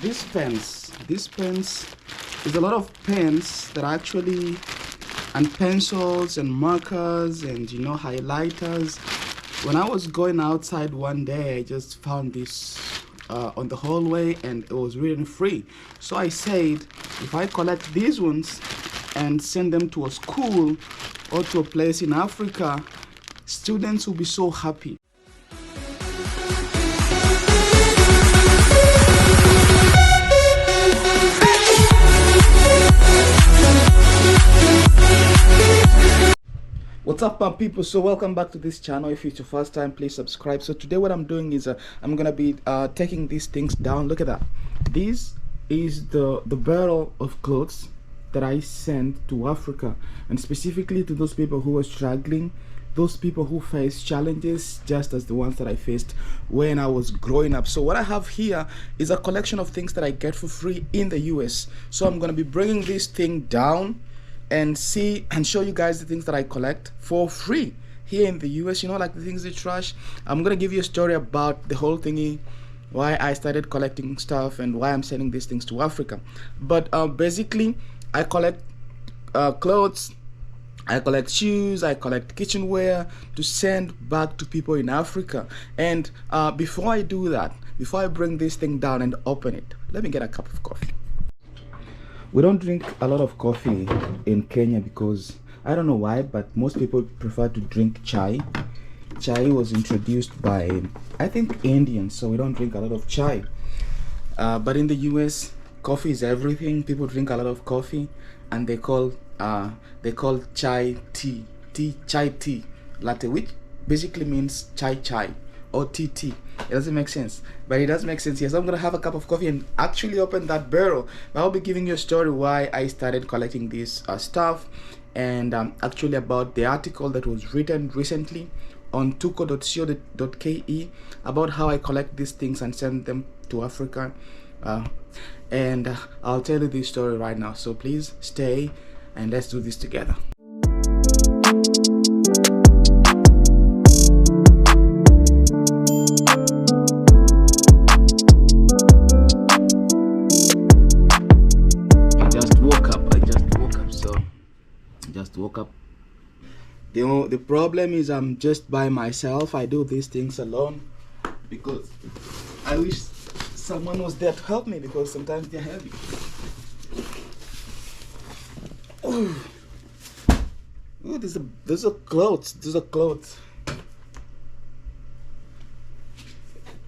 This pens is a lot of pens that actually, and pencils and markers and highlighters. When I was going outside one day, I just found this on the hallway, and it was really free. So I said, if I collect these ones and send them to a school or to a place in Africa, students will be so happy. What's up, my people? So welcome back to this channel. If it's your first time, please subscribe. So today what I'm doing is I'm gonna be taking these things down. Look at that. This is the barrel of clothes that I sent to Africa, and specifically to those people who are struggling, those people who face challenges just as the ones that I faced when I was growing up. So what I have here is a collection of things that I get for free in the US. So I'm gonna be bringing this thing down and show you guys the things that I collect for free here in the US, like the things they trash. I'm gonna give you a story about the whole thingy, why I started collecting stuff and why I'm sending these things to Africa. But basically I collect clothes, I collect shoes, I collect kitchenware to send back to people in Africa. And before I do that, before I bring this thing down and open it, let me get a cup of coffee. We don't drink a lot of coffee in Kenya because I don't know why, but most people prefer to drink chai. Chai was introduced by, I think, Indians, so we don't drink a lot of chai. But in the US, coffee is everything. People drink a lot of coffee, and they call chai tea, chai tea latte, which basically means chai or tea. It doesn't make sense, but it does make sense here. So I'm gonna have a cup of coffee and actually open that barrel. I'll be giving you a story why I started collecting this stuff, and actually about the article that was written recently on tuko.co.ke about how I collect these things and send them to Africa, and I'll tell you this story right now. So please stay and let's do this together. Woke up. The problem is I'm just by myself. I do these things alone because I wish someone was there to help me, because sometimes they're heavy. Ooh, there's a clothes.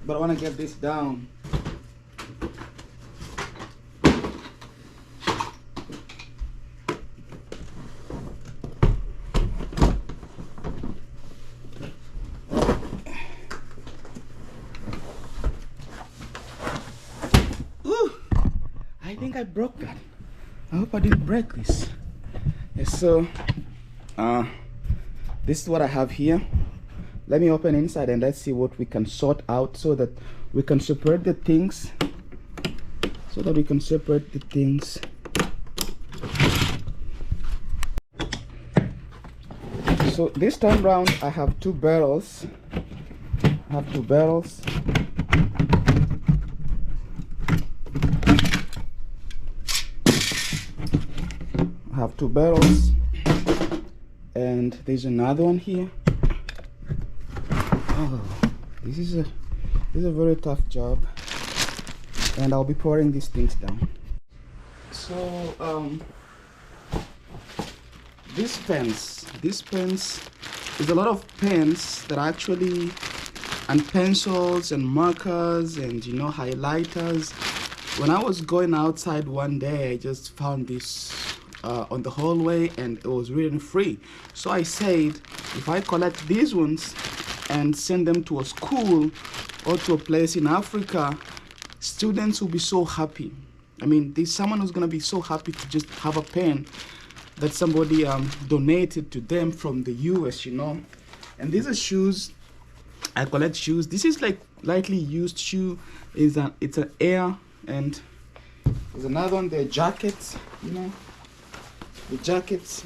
But I want to get this down. I think I broke that. I hope I didn't break this. Yes, so this is what I have here. Let me open inside and let's see what we can sort out so that we can separate the things. So this time round I have two barrels. I have two barrels. And there's another one here. Oh, this is a very tough job, and I'll be pouring these things down. So these pens is a lot of pens that actually, and pencils and markers and highlighters. When I was going outside one day, I just found this on the hallway, and it was really free. So I said, if I collect these ones and send them to a school or to a place in Africa, students will be so happy. I mean, there's someone who's gonna be so happy to just have a pen that somebody donated to them from the US, And these are shoes. I collect shoes. This is like lightly used shoe. It's an Air, and there's another one. They're jackets, the jackets.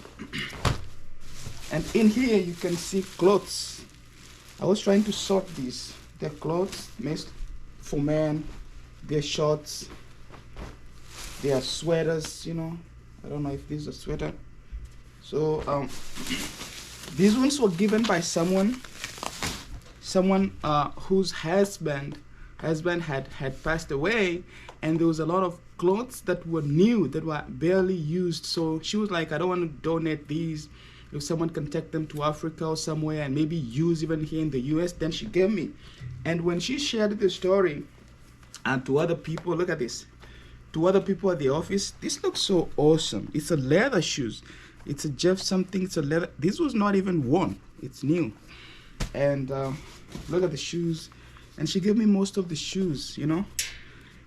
And in here you can see clothes. I was trying to sort these. They're clothes made for men, they're shorts, They are sweaters, you know. I don't know if this is a sweater. So these ones were given by someone whose husband had passed away, and there was a lot of clothes that were new, that were barely used. So she was like, I don't want to donate these. If someone can take them to Africa or somewhere and maybe use even here in the US, then she gave me. And when she shared the story and to other people, look at this, to other people at the office, this looks so awesome. It's a leather shoes. It's a Jeff something. It's a leather. This was not even worn. It's new. And look at the shoes. And she gave me most of the shoes, you know.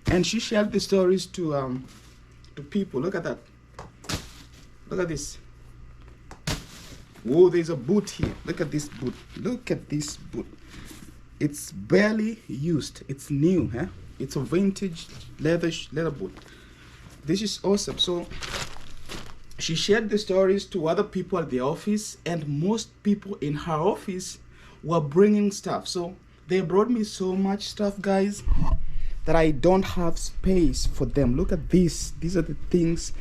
And she shared the stories to people. Look at that. Look at this. Whoa, there's a boot here. Look at this boot. Look at this boot. It's barely used. It's new, huh? It's a vintage leather boot. This is awesome. So she shared the stories to other people at the office, and most people in her office were bringing stuff. So they brought me so much stuff, guys, that I don't have space for them. Look at this. These are the things,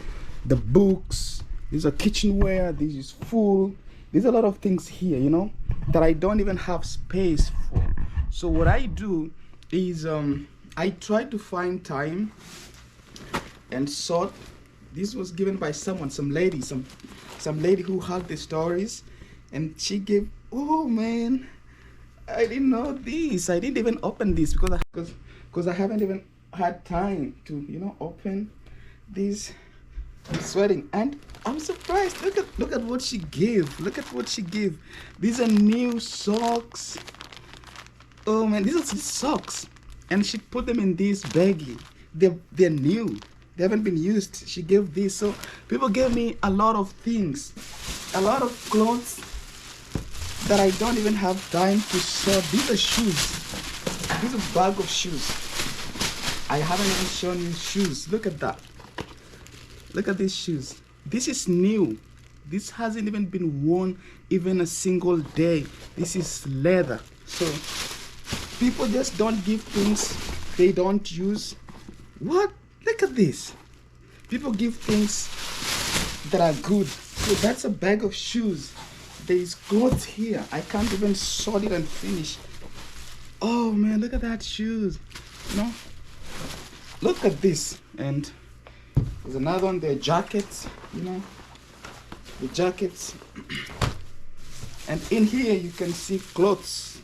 the books. These are kitchenware. This is full. There's a lot of things here, you know, that I don't even have space for. So what I do is I try to find time and sort. This was given by someone, some lady who had the stories, and she gave, oh man, I didn't know this. I didn't even open this because I haven't even had time to, you know, open this. I'm sweating, and I'm surprised. Look at what she gave. Look at what she gave. These are new socks. Oh man, these are socks, and she put them in this baggie. They're new. They haven't been used. She gave this. So people gave me a lot of things, a lot of clothes that I don't even have time to sort. These are shoes. This is a bag of shoes. I haven't even shown you shoes. Look at that. Look at these shoes. This is new. This hasn't even been worn even a single day. This is leather. So people just don't give things they don't use. What? Look at this. People give things that are good. So that's a bag of shoes. There is clothes here. I can't even sort it and finish. Oh man, look at that shoes. You know? Look at this. And there's another one, the jackets, you know, the jackets. And in here you can see clothes.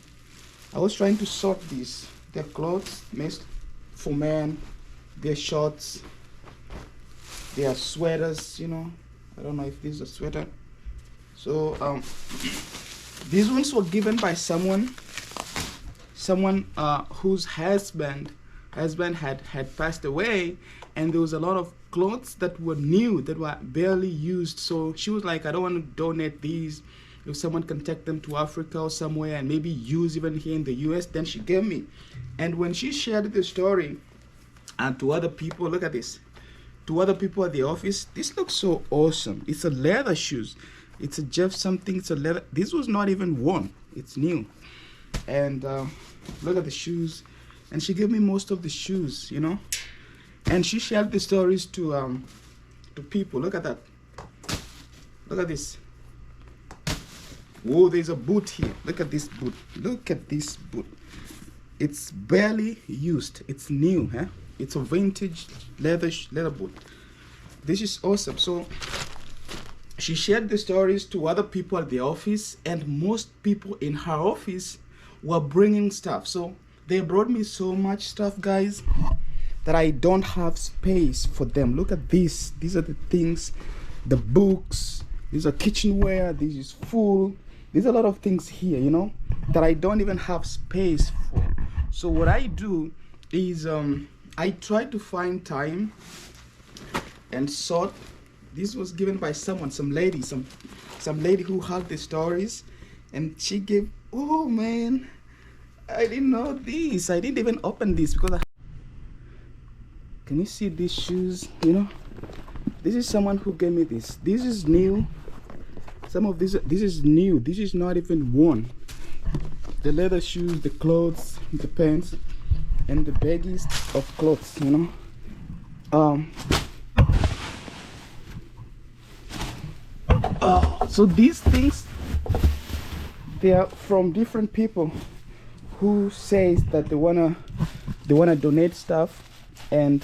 I was trying to sort these. They're clothes made for men. They're shorts. They are sweaters, you know. I don't know if this is a sweater. So these ones were given by someone whose husband had passed away, and there was a lot of clothes that were new, that were barely used. So she was like, I don't want to donate these. If someone can take them to Africa or somewhere and maybe use even here in the US, then she gave me. And when she shared the story and to other people, look at this, to other people at the office, this looks so awesome. It's a leather shoes. It's a Jeff something. It's a leather. This was not even worn. It's new. And look at the shoes. And she gave me most of the shoes, you know. And she shared the stories to people. Look at that. Look at this. Whoa, there's a boot here. Look at this boot. Look at this boot. It's barely used. It's new, huh? It's a vintage leather boot. This is awesome. So she shared the stories to other people at the office, and most people in her office were bringing stuff. So they brought me so much stuff, guys, that I don't have space for them. Look at this. These are the things, the books. These are kitchenware. This is full. There's a lot of things here, you know, that I don't even have space for. So what I do is I try to find time and sort. This was given by someone, some lady who had the stories, and she gave, oh man, I didn't know this. I didn't even open this because can you see these shoes? You know, this is someone who gave me this. This is new. Some of this is new. This is not even worn. The leather shoes, the clothes, the pants, and the baggies of clothes, you know. So these things, they are from different people who says that they wanna donate stuff, and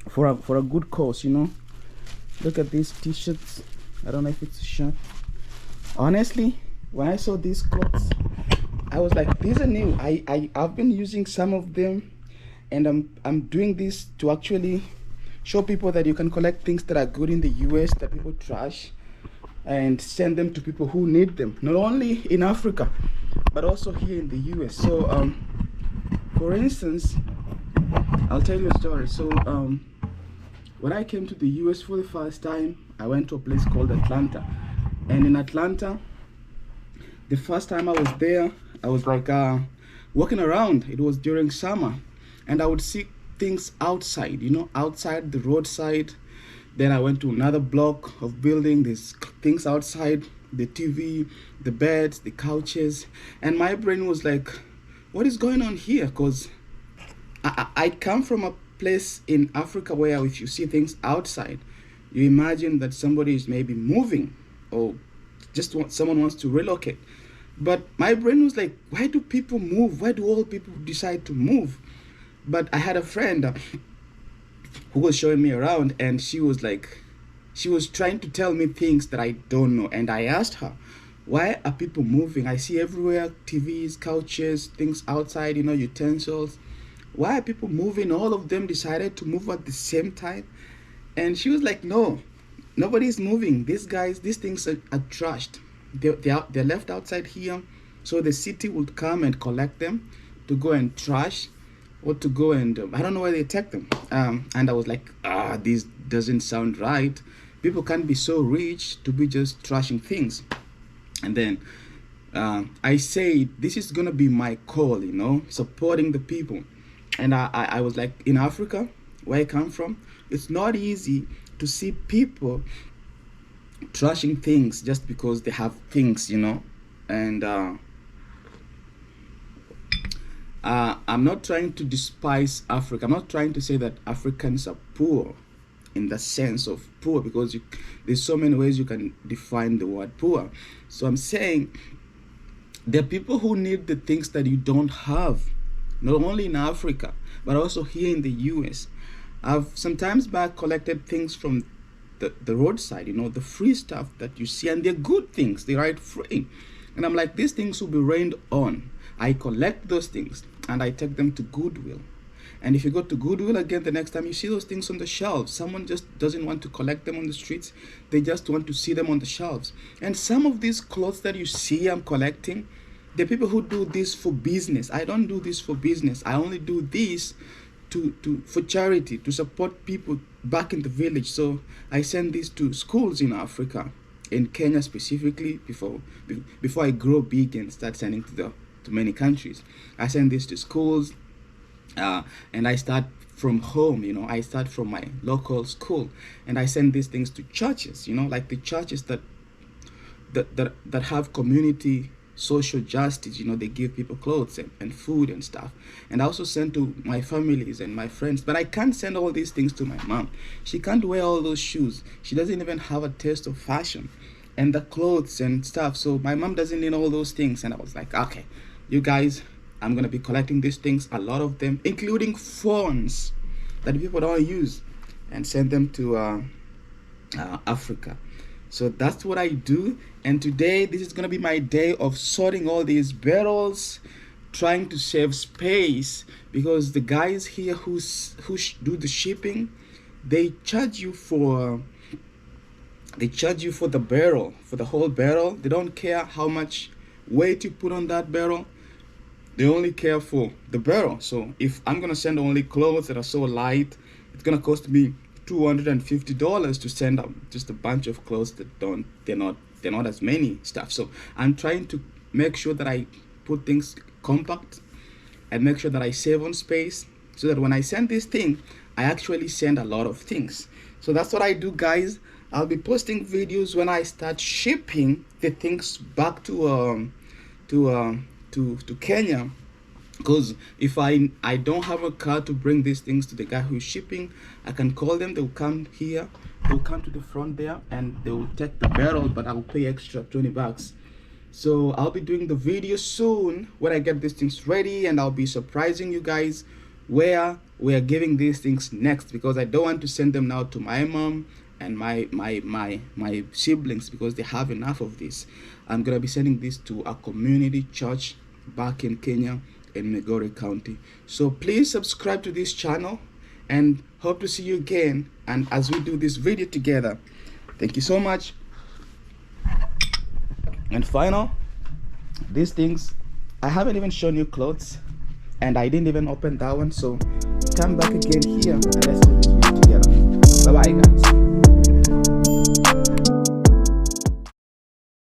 for a good cause, you know. Look at these t-shirts. I don't know if it's a shirt. Honestly, when I saw these clothes, I was like, these are new. I've been using some of them, and I'm doing this to actually show people that you can collect things that are good in the US that people trash, and send them to people who need them, not only in Africa but also here in the US. So for instance, I'll tell you a story. So when I came to the US for the first time, I went to a place called Atlanta. And in Atlanta, the first time I was there, I was like walking around. It was during summer, and I would see things outside, you know, outside the roadside. Then I went to another block of building. There's things outside, the TV, the beds, the couches, and my brain was like, what is going on here? Because I come from a place in Africa where if you see things outside, you imagine that somebody is maybe moving, or someone wants to relocate. But my brain was like, why do people move? Why do all people decide to move? But I had a friend who was showing me around, and she was trying to tell me things that I don't know. And I asked her, why are people moving? I see everywhere TVs, couches, things outside, you know, utensils. Why are people moving? All of them decided to move at the same time. And she was like, no, nobody's moving. These things are trashed. They're left outside here, so the city would come and collect them to go and trash, or to go and I don't know where they take them. And I was like, this doesn't sound right. People can't be so rich to be just trashing things. And then I said, this is gonna be my call, you know, supporting the people. And I was like, in Africa, where I come from, it's not easy to see people trashing things just because they have things, you know. And I'm not trying to despise Africa. I'm not trying to say that Africans are poor in the sense of poor, because there's so many ways you can define the word poor. So I'm saying there are people who need the things that you don't have, not only in Africa but also here in the US. I've sometimes back collected things from the roadside, you know, the free stuff that you see, and they're good things, they're right free. And I'm like, these things will be rained on. I collect those things and I take them to Goodwill. And if you go to Goodwill again, the next time you see those things on the shelves, someone just doesn't want to collect them on the streets. They just want to see them on the shelves. And some of these clothes that you see I'm collecting, the people who do this for business. I don't do this for business. I only do this for charity, to support people back in the village. So I send this to schools in Africa, in Kenya specifically, before I grow big and start sending to many countries. I send this to schools, and I start from home, you know. I start from my local school, and I send these things to churches, you know, like the churches that have community social justice, you know. They give people clothes and food and stuff. And I also send to my families and my friends. But I can't send all these things to my mom. She can't wear all those shoes. She doesn't even have a taste of fashion and the clothes and stuff. So my mom doesn't need all those things. And I was like, okay, you guys, I'm gonna be collecting these things, a lot of them, including phones that people don't use, and send them to Africa. So that's what I do. And today, this is gonna be my day of sorting all these barrels, trying to save space, because the guys here who do the shipping, they charge you for the barrel, for the whole barrel. They don't care how much weight you put on that barrel. They only care for the barrel. So if I'm gonna send only clothes that are so light, it's gonna cost me $250 to send out just a bunch of clothes that they're not as many stuff. So I'm trying to make sure that I put things compact and make sure that I save on space, so that when I send this thing, I actually send a lot of things. So that's what I do, guys. I'll be posting videos when I start shipping the things back to Kenya, because if I don't have a car to bring these things to the guy who's shipping, I can call them. They'll come here, they'll come to the front there, and they'll take the barrel, but I'll pay extra 20 bucks. So I'll be doing the video soon when I get these things ready, and I'll be surprising you guys where we are giving these things next, because I don't want to send them now to my mom and my siblings, because they have enough of this. I'm gonna be sending this to a community church back in Kenya, in Migori County. So please subscribe to this channel, and hope to see you again, and as we do this video together. Thank you so much. And final, these things, I haven't even shown you clothes, and I didn't even open that one. So come back again here and let's do this video together. Bye bye guys.